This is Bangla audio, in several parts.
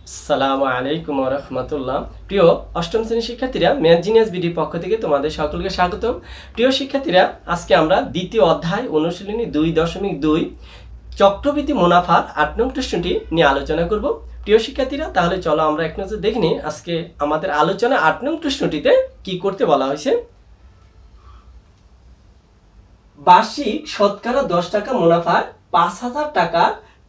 আসসালামু আলাইকুম ওয়া রাহমাতুল্লাহ। প্রিয় অষ্টম শ্রেণীর শিক্ষার্থীরা, ম্যাথ জিনিয়াস বিডির পক্ষ থেকে তোমাদের সকলকে স্বাগতম। প্রিয় শিক্ষার্থীরা, আজকে আমরা দ্বিতীয় অধ্যায় অনুশীলনী 2.2 চক্রবৃদ্ধি মুনাফার 8 নং প্রশ্নটি নিয়ে আলোচনা করব। প্রিয় শিক্ষার্থীরা, তাহলে চলো আমরা এক নজর দেখে নিই আজকে আমাদের আলোচনা 8 নং প্রশ্নটিতে কি করতে বলা হয়েছে। বার্ষিক শতকরা 10 টাকা মুনাফার 5,000 টাকা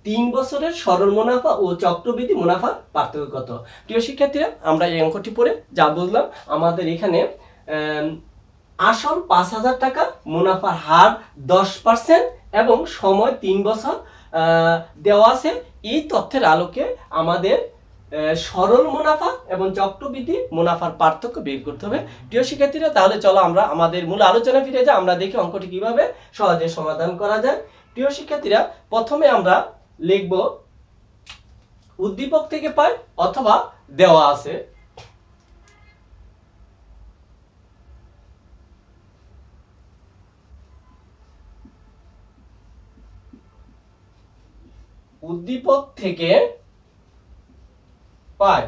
3 বছরের সরল মুনাফা ও চক্রবৃদ্ধি মুনাফার পার্থক্য কত? প্রিয় শিক্ষার্থীরা, আমরা এই অঙ্কটি পড়ে যা বুঝলাম, আমাদের এখানে আসল 5,000 টাকা, মুনাফার হার 10% এবং সময় 3 বছর দেওয়া আছে। এই তথ্যের আলোকে আমাদের সরল মুনাফা এবং চক্রবৃদ্ধি মুনাফার পার্থক্য বের করতে হবে। প্রিয় শিক্ষার্থীরা, তাহলে চলো আমরা আমাদের মূল আলোচনা ফিরে যাই, আমরা দেখি অঙ্কটি কিভাবে সহজে সমাধান করা যায়। প্রিয় শিক্ষার্থীরা, প্রথমে আমরা লিখব উদ্দীপক থেকে পাই অথবা দেওয়া আছে। উদ্দীপক থেকে পায়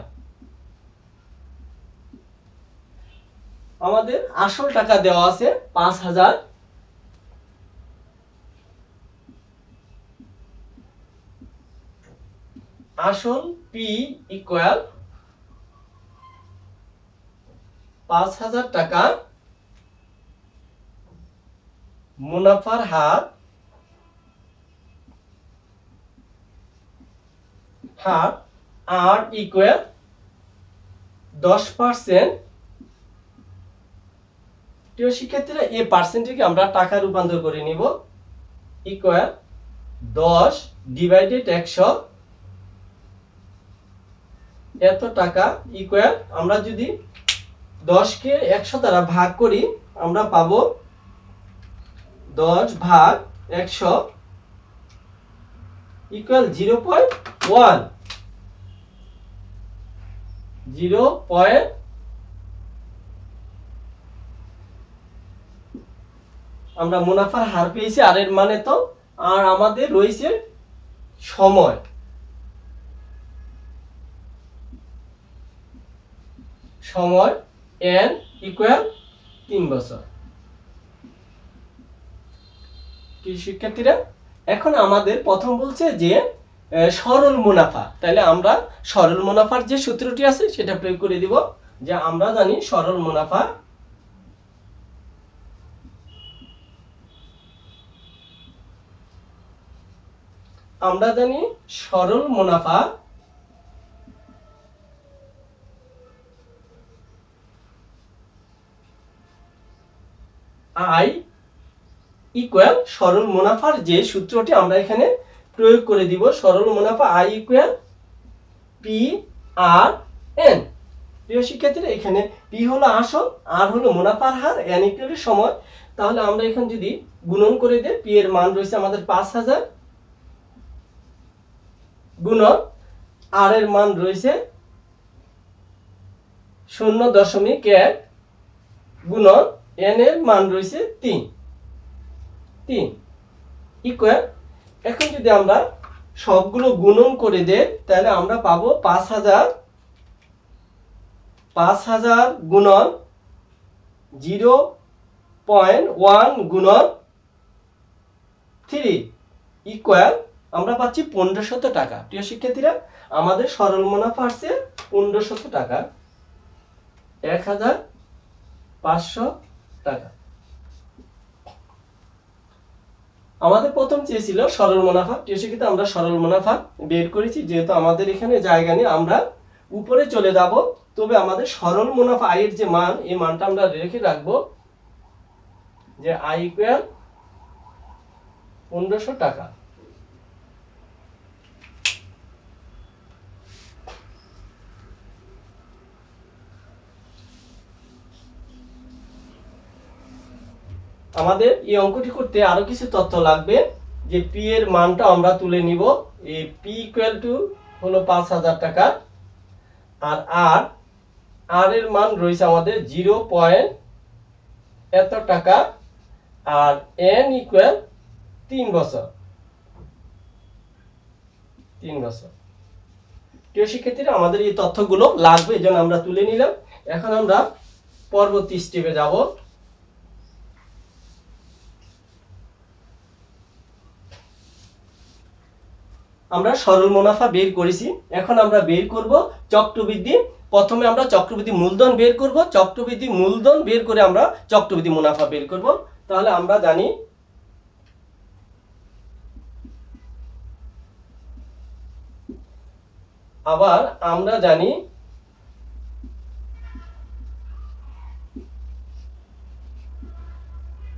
আমাদের আসল টাকা দেওয়া আছে 5,000, আসল পি ইকুয়াল 5,000 টাকা, মুনাফার হার আর ইকুয়াল 10%। প্রিয় শিক্ষার্থীরা, এই পার্সেন্টটিকে আমরা টাকা রূপান্তর করে নিব। ইকুয়াল 10 ডিভাইডেড 100, এত টাকা ইকুয়াল, আমরা যদি 10 কে 100 দ্বারা ভাগ করি আমরা পাবো 10 ভাগ 100 ইকুয়াল 0.1। আমরা মুনাফার হার পেয়েছি, আর এর মানে তো, আর আমাদের রয়েছে সময়। n ইকুয়াল 3 বছর। শিক্ষার্থীরা, এখন আমাদের প্রথম বলছে যে সরল মুনাফা, তাহলে আমরা সরল মুনাফার যে সূত্রটি আছে সেটা প্রয়োগ করে দিব। যে আমরা জানি সরল মুনাফা আই ইকুয়াল, সরল মুনাফার যে সূত্রটি আমরা এখানে প্রয়োগ করে দিব। সরল মুনাফা I equal P R N. প্রিয় শিক্ষার্থীরা, এখানে পি হলো আসল, আর হলো মুনাফার হার, এন ইকুয়াল সময়। তাহলে আমরা এখানে যদি গুণন করে দিই, পি এর মান রয়েছে আমাদের 5,000 গুণন আর এর মান রয়েছে 0.1 গুণন এন এর মান রয়েছে 3 ইকুয়াল। এখন যদি আমরা সবগুলো গুণন করে দেই তাহলে আমরা পাবো 5,000 গুণন 0.1 গুণন 3 ইকুয়াল, আমরা পাচ্ছি 1,500 টাকা। প্রিয় শিক্ষার্থীরা, আমাদের সরল মুনাফা আসছে 1,500 টাকা, 1,500 টাকা। আমাদের প্রথম চেয়েছিল সরল মুনাফা। প্রিয় শিক্ষার্থী, আমরা সরল মুনাফা বের করেছি। যেহেতু আমাদের এখানে জায়গা নেই, আমরা উপরে চলে যাব। তবে আমাদের সরল মুনাফা আই এর যে মান, এই মানটা আমরা রেখে রাখবো, যে আই ইকুয়াল 1,500 টাকা। আমাদের এই অঙ্কটি করতে আরো কিছু তথ্য লাগবে। যে পি এর মানটা আমরা তুলে নিব। এই পি ইকুয়াল টু হলো 5,000 টাকা, আর আর এর মান রয়েছে আমাদের 0. এত টাকা, আর এন ইকুয়াল 3 বছর। প্রিয় শিক্ষার্থীরা, আমাদের এই তথ্যগুলো লাগবে, এই জন্য আমরা তুলে নিলাম। এখন আমরা পরবর্তী স্টেপে যাব। আমরা সরল মুনাফা বের করেছি, এখন আমরা বের করব চক্রবৃদ্ধি। প্রথমে আমরা চক্রবৃদ্ধি মূলধন বের করব, চক্রবৃদ্ধি মূলধন বের করে আমরা চক্রবৃদ্ধি মুনাফা বের করব। তাহলে আমরা জানি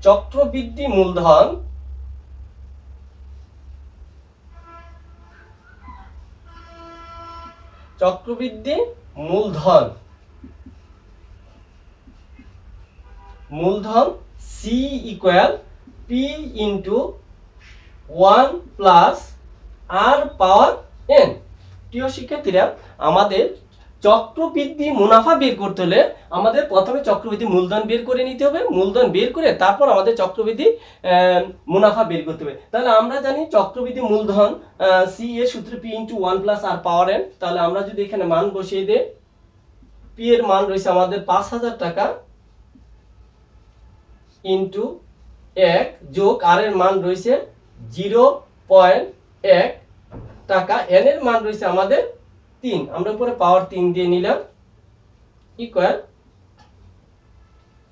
চক্রবৃদ্ধি মূলধন মূলধন C equal P into 1 plus R power N. প্রিয় শিক্ষার্থীরা, আমাদের চক্রবৃদ্ধি মুনাফা বের করতে হলে আমাদের প্রথমে চক্রবৃদ্ধি মূলধন বের করে নিতে হবে, মূলধন বের করে তারপর আমাদের চক্রবৃদ্ধি মুনাফা বের করতে হবে। তাহলে আমরা জানি চক্রবৃদ্ধি মূলধন সি এর সূত্র P into 1 plus R power N. তাহলে আমরা যদি এখানে মান বসিয়ে দিই, পি এর মান রয়েছে আমাদের 5,000 টাকা ইন্টু 1 যোগ আর এর মান রয়েছে 0.1 টাকা, এন এর মান রয়েছে আমাদের 3, আমরা উপরে পাওয়ার 3 দিয়ে নিলাম, ইকুয়াল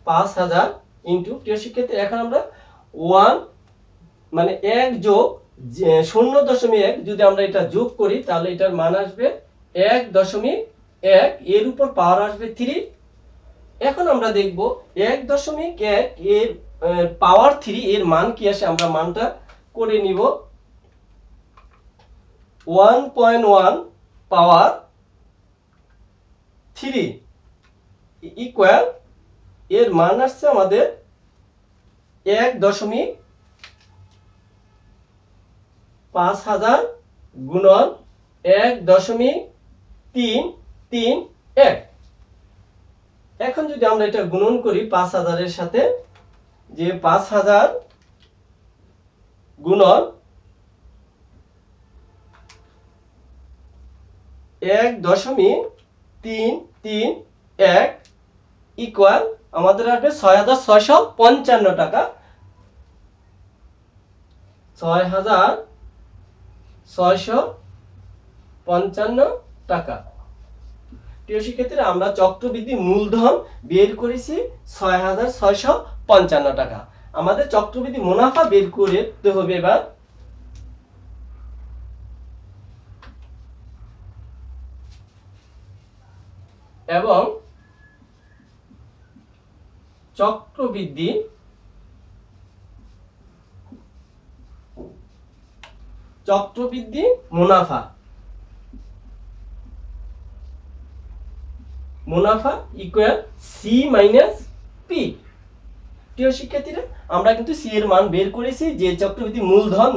5,000 ইন্টু। প্রিয় শিক্ষার্থী, এখন আমরা 1 মানে 1 যোগ 0.1 যদি আমরা এটা যোগ করি তাহলে এটার মান আসবে 1.1, এর উপর পাওয়ার আসবে 3। এখন আমরা দেখব 1.1 এর পাওয়ার 3 এর মান কি আসে, আমরা মানটা করে নিব। 1.1 পাওয়ার 3 ইকুয়াল এর মান আসছে আমাদের 1.5000 গুণন 1.331। এখন যদি আমরা এটা গুণন করি 5000 এর সাথে, যে 5000 গুণন 1.331 ইকুয়াল আমাদের আসবে 6655 টাকা। 6655 টাকা। প্রিয় শিক্ষার্থীরা, আমরা চক্রবৃদ্ধি মূলধন বের করেছি 6655 টাকা। আমাদের চক্রবৃদ্ধি মুনাফা বের করতে হবে এবার। এবং চক্রবৃদ্ধি মুনাফা ইকুয়াল সি মাইনাস পি। প্রিয় শিক্ষার্থীরা, আমরা কিন্তু সি এর মান বের করেছি, যে চক্রবৃদ্ধি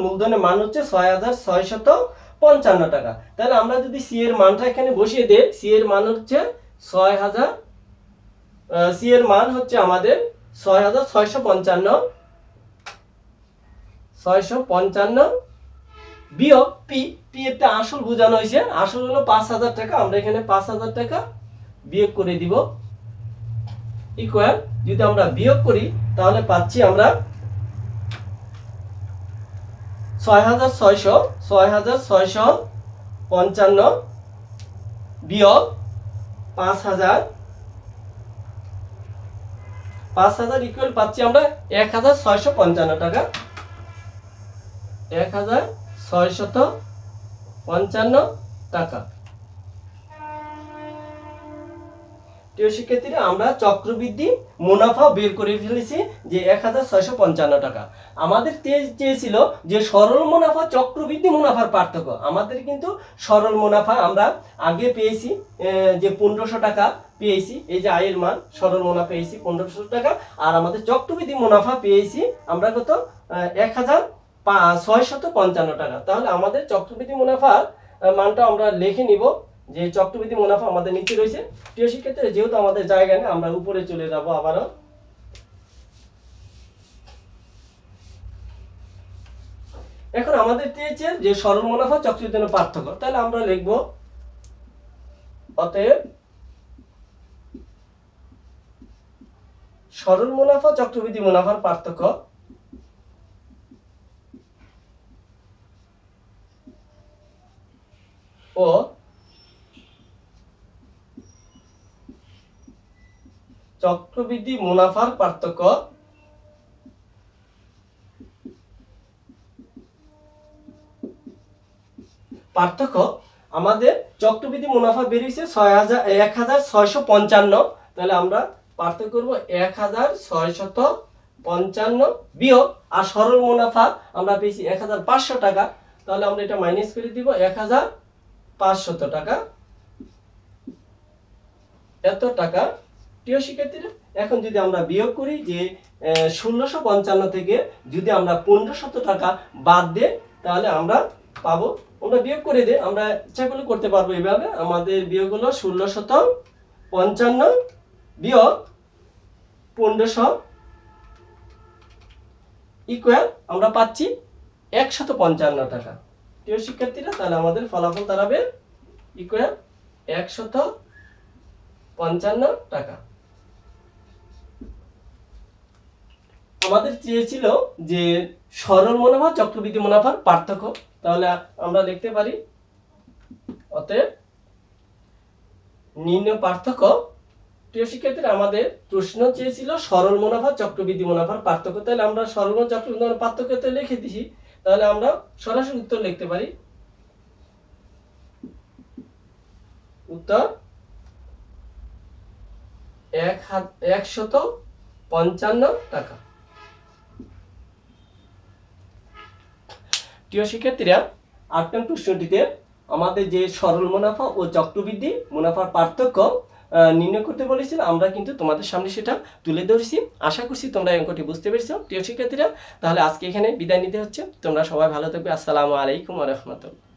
মূলধনের মান হচ্ছে 6655 টাকা। তাহলে আমরা যদি সি এর মানটা এখানে বসিয়ে দেই, সি এর মান হচ্ছে 6000, সি এর মান হচ্ছে আমাদের 6655 বিয়োগ পি। পি এর আসল বোঝানো হয়েছে, আসল হলো 5000 টাকা, আমরা এখানে 5000 টাকা বিয়োগ করে দিব, ইকুয়াল যদি আমরা বিয়োগ করি তাহলে পাচ্ছি আমরা 6655 বিয়োগ 5000 ইকুয়াল পাচ্ছি আমরা 1655 টাকা। 1655 টাকা। প্রিয় শিক্ষার্থীরা, আমরা চক্রবৃদ্ধি মুনাফা বের করে ফেলেছি যে 1655 টাকা। আমাদের চেয়েছিল যে সরল মুনাফা চক্রবৃদ্ধি মুনাফার পার্থক্য। আমাদের কিন্তু সরল মুনাফা আমরা আগে পেয়েছি যে 1500 টাকা পেয়েছি, এই যে আয়ের মান সরল মুনাফা পেয়েছি 1500 টাকা, আর আমাদের চক্রবৃদ্ধি মুনাফা পেয়েছি আমরা কত 1655 টাকা। তাহলে আমাদের চক্রবৃদ্ধি মুনাফার মানটা আমরা লিখে নিব, যে চক্রবৃদ্ধি মুনাফা আমাদের নিচে রয়েছে। প্রিয় শিক্ষার্থীরা, যেহেতু আমাদের জায়গা নেই, আমরা উপরে চলে যাব আবারও। এখন আমাদের চেয়েছে যে সরল মুনাফা চক্রবৃদ্ধি পার্থক্য, তাহলে আমরা লিখব অতএব সরল মুনাফা চক্রবৃদ্ধি মুনাফার পার্থক্য ও চক্রবৃদ্ধি মুনাফার পার্থক্য আমাদের চক্রবৃদ্ধি মুনাফা বেরিয়েছে 1655, তাহলে আমরা পার্থক্য করব 1655 বিয়োগ, আর সরল মুনাফা আমরা পেয়েছি 1500 টাকা, তাহলে আমরা এটা মাইনাস করে দিব 1500 টাকা, এত টাকা। প্রিয় শিক্ষার্থীরা, এখন যদি আমরা বিয়োগ করি যে 1655 থেকে যদি আমরা 1500 টাকা বাদ দেই তাহলে আমরা পাবো, আমরা বিয়োগ করে দিই, আমরা ইচ্ছা করলে করতে পারবো এইভাবে। আমাদের বিয়োগ হলো 1655 বিয়োগ 1500 ইকুয়াল আমরা পাচ্ছি 155 টাকা। প্রিয় শিক্ষার্থীরা, তাহলে আমাদের ফলাফল দাঁড়াবে ইকুয়াল 155 টাকা। আমাদের চেয়েছিল যে সরল মুনাফা চক্রবৃদ্ধি মুনাফার পার্থক্য, তাহলে আমরা লিখতে পারি অতএব নির্ণয় পার্থক্য। প্রিয় শিক্ষার্থীরা, আমাদের প্রশ্ন চেয়েছিল সরল মুনাফা চক্রবৃদ্ধি মুনাফার পার্থক্য, তাহলে আমরা সরল মুনাফা চক্রবৃদ্ধি মুনাফার পার্থক্য তো লিখে দিছি, তাহলে আমরা সরাসরি উত্তর লিখতে পারি। উত্তর 155 টাকা। প্রিয় শিক্ষার্থীরা, 8 নং প্রশ্নটিতে আমাদের যে সরল মুনাফা ও চক্রবৃদ্ধি মুনাফার পার্থক্য নির্ণয় করতে বলেছিল, আমরা কিন্তু তোমাদের সামনে সেটা তুলে ধরেছি। আশা করছি তোমরা অঙ্কটি বুঝতে পেরেছো। প্রিয় শিক্ষার্থীরা, তাহলে আজকে এখানে বিদায় নিতে হচ্ছে। তোমরা সবাই ভালো থাকবে। আসসালামু আলাইকুম ওয়া রাহমাতুল্লাহ।